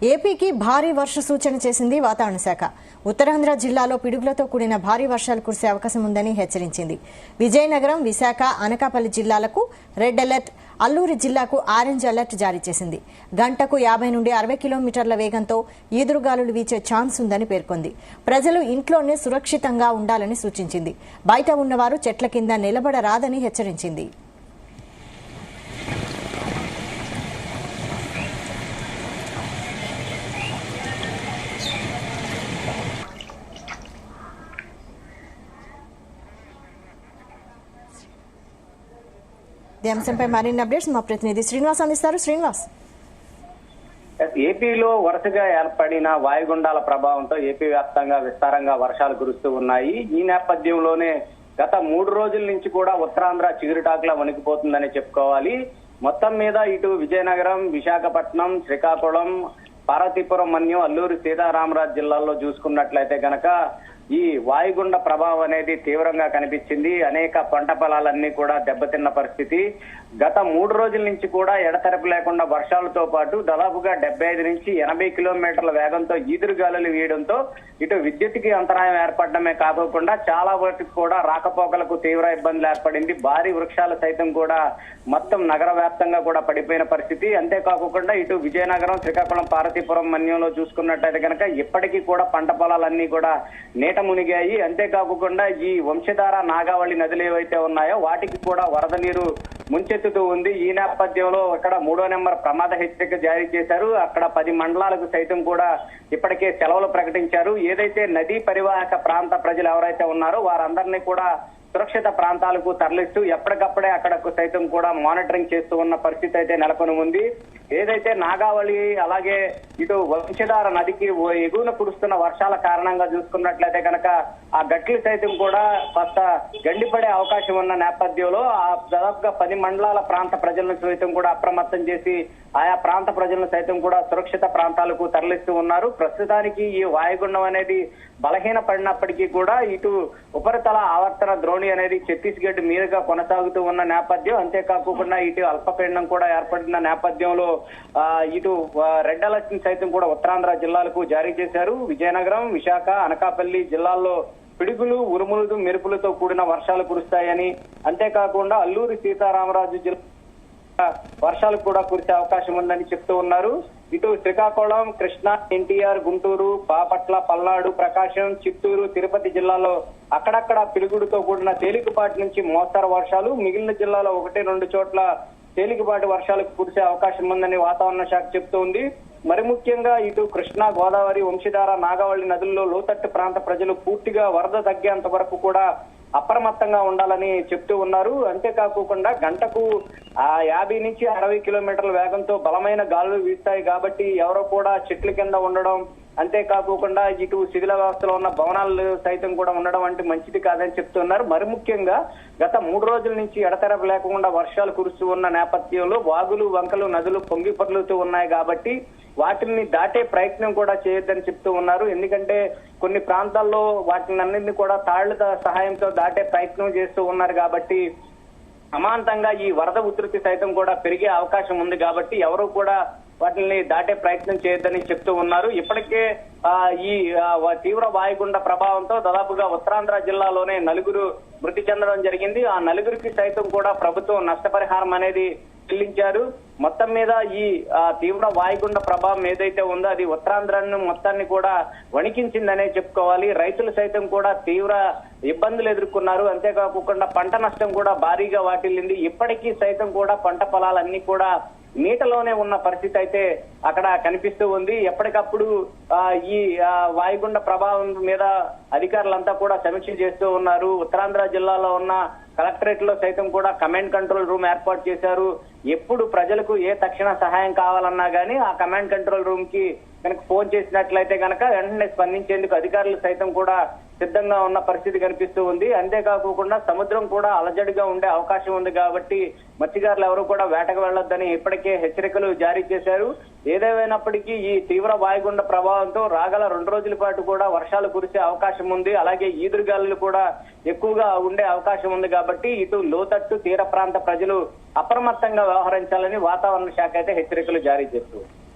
ఏపీకి భారీ వర్ష సూచన చేసింది వాతావరణ శాఖ. ఉత్తరాంధ్ర జిల్లాలో పిడుగులతో కూడిన భారీ వర్షాలు కురిసే అవకాశం ఉందని హెచ్చరించింది. విజయనగరం, విశాఖ, అనకాపల్లి జిల్లాలకు రెడ్ అలర్ట్, అల్లూరి జిల్లాకు ఆరెంజ్ అలర్ట్ జారీ చేసింది. గంటకు 50 నుండి 60 కిలోమీటర్ల వేగంతో ఈదురుగాలులు వీచే ఛాన్స్ ఉందని పేర్కొంది. ప్రజలు ఇంట్లోనే సురక్షితంగా ఉండాలని సూచించింది. బయట ఉన్నవారు చెట్ల కింద నిలబడరాదని హెచ్చరించింది. ఈ అంశంపై మరిన్ని అప్డేట్స్ మా ప్రతినిధి శ్రీనివాస్ అందిస్తారు. శ్రీనివాస్, ఏపీలో వరుసగా ఏర్పడిన వాయుగుండాల ప్రభావంతో ఏపీ వ్యాప్తంగా విస్తారంగా వర్షాలు కురుస్తూ ఉన్నాయి. ఈ నేపథ్యంలోనే గత 3 రోజుల నుంచి కూడా ఉత్తరాంధ్ర చిగురుటాకులా వణికిపోతుందని చెప్పుకోవాలి. మొత్తం మీద ఇటు విజయనగరం, విశాఖపట్నం, శ్రీకాకుళం, పార్వతీపురం మన్యం, అల్లూరి సీతారామరాజు జిల్లాల్లో చూసుకున్నట్లయితే గనక ఈ వాయుగుండ ప్రభావం అనేది తీవ్రంగా కనిపించింది. అనేక పంట పొలాలన్నీ కూడా దెబ్బతిన్న పరిస్థితి. గత 3 రోజుల నుంచి కూడా ఎడతెరపి లేకుండా వర్షాలతో పాటు దాదాపుగా 75 నుంచి 80 కిలోమీటర్ల వేగంతో ఈదురుగాలులు వీయడంతో ఇటు విద్యుత్కి అంతరాయం ఏర్పడమే కాకుండా చాలా వాటికి కూడా రాకపోకలకు తీవ్ర ఇబ్బందులు ఏర్పడింది. భారీ వృక్షాలు సైతం కూడా మొత్తం నగర వ్యాప్తంగా కూడా పడిపోయిన పరిస్థితి. అంతేకాకుండా ఇటు విజయనగరం, శ్రీకాకుళం, పార్వతీపురం మన్యంలో చూసుకున్నట్టయితే కనుక ఇప్పటికీ కూడా పంట పొలాలన్నీ కూడా నీట మునిగాయి. అంతేకాకుండా ఈ వంశధార, నాగావళి నదులు ఏవైతే ఉన్నాయో వాటికి కూడా వరద నీరు ముంచెత్తుతూ ఉంది. ఈ నేపథ్యంలో ఇక్కడ 3వ నెంబర్ ప్రమాద హెచ్చరిక జారీ చేశారు. అక్కడ 10 మండలాలకు సైతం కూడా ఇప్పటికే సెలవులు ప్రకటించారు. ఏదైతే నదీ పరివాహక ప్రాంత ప్రజలు ఎవరైతే ఉన్నారో వారందరినీ కూడా సురక్షిత ప్రాంతాలకు తరలిస్తూ ఎప్పటికప్పుడే అక్కడకు సైతం కూడా మానిటరింగ్ చేస్తూ ఉన్న పరిస్థితి అయితే నెలకొని ఉంది. ఏదైతే నాగావళి అలాగే ఇటు వంశధార నదికి ఎగువన కురుస్తున్న వర్షాల కారణంగా చూసుకున్నట్లయితే కనుక ఆ గట్లు సైతం కూడా కాస్త గండిపడే అవకాశం ఉన్న నేపథ్యంలో ఆ దాదాపుగా 10 మండలాల ప్రాంత ప్రజలను సైతం కూడా అప్రమత్తం చేసి ఆయా ప్రాంత ప్రజలను సైతం కూడా సురక్షిత ప్రాంతాలకు తరలిస్తూ ఉన్నారు. ప్రస్తుతానికి ఈ వాయుగుండం అనేది బలహీన పడినప్పటికీ కూడా ఇటు ఉపరితల ఆవర్తన ద్రోణి అనేది ఛత్తీస్గఢ్ మీదుగా కొనసాగుతూ ఉన్న నేపథ్యం. అంతేకాకుండా ఇటు అల్పపీడనం కూడా ఏర్పడిన నేపథ్యంలో ఇటు రెడ్ అలర్ట్ సైతం కూడా ఉత్తరాంధ్ర జిల్లాలకు జారీ చేశారు. విజయనగరం, విశాఖ, అనకాపల్లి జిల్లాల్లో పిడుగులు, ఉరుములు, మెరుపులతో కూడిన వర్షాలు కురుస్తాయని, అంతేకాకుండా అల్లూరి సీతారామరాజు జిల్లా వర్షాలు కూడా కురిసే అవకాశం ఉందని చెప్తూ ఉన్నారు. ఇటు శ్రీకాకుళం, కృష్ణా, ఎన్టీఆర్, గుంటూరు, బాపట్ల, పల్నాడు, ప్రకాశం, చిత్తూరు, తిరుపతి జిల్లాలో అక్కడక్కడ పిడుగుడుతో కూడిన తేలికపాటి నుంచి మోస్తరు వర్షాలు, మిగిలిన జిల్లాలో 1-2 చోట్ల తేలికపాటి వర్షాలు కురిసే అవకాశం ఉందని వాతావరణ శాఖ చెప్తోంది. మరి ముఖ్యంగా ఇటు కృష్ణా, గోదావరి, వంశధార, నాగావళి నదుల్లో లోతట్టు ప్రాంత ప్రజలు పూర్తిగా వరద తగ్గేంత వరకు కూడా అప్రమత్తంగా ఉండాలని చెప్తూ ఉన్నారు. అంతేకాకుండా గంటకు 50 నుంచి 60 కిలోమీటర్ల వేగంతో బలమైన గాలులు వీస్తాయి కాబట్టి ఎవరో కూడా చెట్ల కింద ఉండడం, అంతేకాకుండా ఇటు శిథిల వ్యవస్థలో ఉన్న భవనాలు సైతం కూడా ఉండడం అంటే మంచిది కాదని చెప్తున్నారు. మరి ముఖ్యంగా గత 3 రోజుల నుంచి ఎడతెరపి లేకుండా వర్షాలు కురుస్తూ ఉన్న నేపథ్యంలో వాగులు, వంకలు, నదులు పొంగి పొర్లుతూ ఉన్నాయి కాబట్టి వాటిని దాటే ప్రయత్నం కూడా చేయొద్దని చెప్తూ ఉన్నారు. ఎందుకంటే కొన్ని ప్రాంతాల్లో వాటిని అన్నింటినీ కూడా తాళ్ల సహాయంతో దాటే ప్రయత్నం చేస్తూ ఉన్నారు కాబట్టి అమాంతంగా ఈ వరద ఉధృతి సైతం కూడా పెరిగే అవకాశం ఉంది కాబట్టి ఎవరు కూడా వాటిని దాటే ప్రయత్నం చేయొద్దని చెప్తూ ఉన్నారు. ఇప్పటికే ఈ తీవ్ర వాయుగుండ ప్రభావంతో దాదాపుగా ఉత్తరాంధ్ర జిల్లాలోనే 4 మృతి చెందడం జరిగింది. ఆ 4కి సైతం కూడా ప్రభుత్వం నష్టపరిహారం అనేది చెల్లించారు. మొత్తం మీద ఈ తీవ్ర వాయుగుండ ప్రభావం ఏదైతే ఉందో అది ఉత్తరాంధ్రాన్ని మొత్తాన్ని కూడా వణికించిందనే చెప్పుకోవాలి. రైతులు సైతం కూడా తీవ్ర ఇబ్బందులు ఎదుర్కొన్నారు. అంతేకాకుండా పంట నష్టం కూడా భారీగా వాటిల్లింది. ఇప్పటికీ సైతం కూడా పంట పొలాలన్నీ కూడా నీటలోనే ఉన్న పరిస్థితి అయితే అక్కడ కనిపిస్తూ ఉంది. ఎప్పటికప్పుడు ఈ వాయుగుండ ప్రభావం మీద అధికారులంతా కూడా సమీక్ష చేస్తూ ఉన్నారు. ఉత్తరాంధ్ర జిల్లాలో ఉన్న కలెక్టరేట్ లో సైతం కూడా కమాండ్ కంట్రోల్ రూమ్ ఏర్పాటు చేశారు. ఎప్పుడు ప్రజలకు ఏ తక్షణ సహాయం కావాలన్నా గానీ ఆ కమాండ్ కంట్రోల్ రూమ్ కి కనుక ఫోన్ చేసినట్లయితే కనుక వెంటనే స్పందించేందుకు అధికారులు సైతం కూడా సిద్ధంగా ఉన్న పరిస్థితి కనిపిస్తూ ఉంది. అంతేకాకుండా సముద్రం కూడా అలజడిగా ఉండే అవకాశం ఉంది కాబట్టి మత్స్యకారులు ఎవరు కూడా వేటకు వెళ్లొద్దని ఇప్పటికే హెచ్చరికలు జారీ చేశారు. ఏదేమైనప్పటికీ ఈ తీవ్ర వాయుగుండ ప్రభావంతో రాగల 2 రోజుల పాటు కూడా వర్షాలు కురిసే అవకాశం ఉంది. అలాగే ఈదురుగాలులు కూడా ఎక్కువగా ఉండే అవకాశం ఉంది కాబట్టి ఇటు లోతట్టు తీర ప్రాంత ప్రజలు అప్రమత్తంగా వ్యవహరించాలని వాతావరణ శాఖ అయితే హెచ్చరికలు జారీ చేస్తుంది.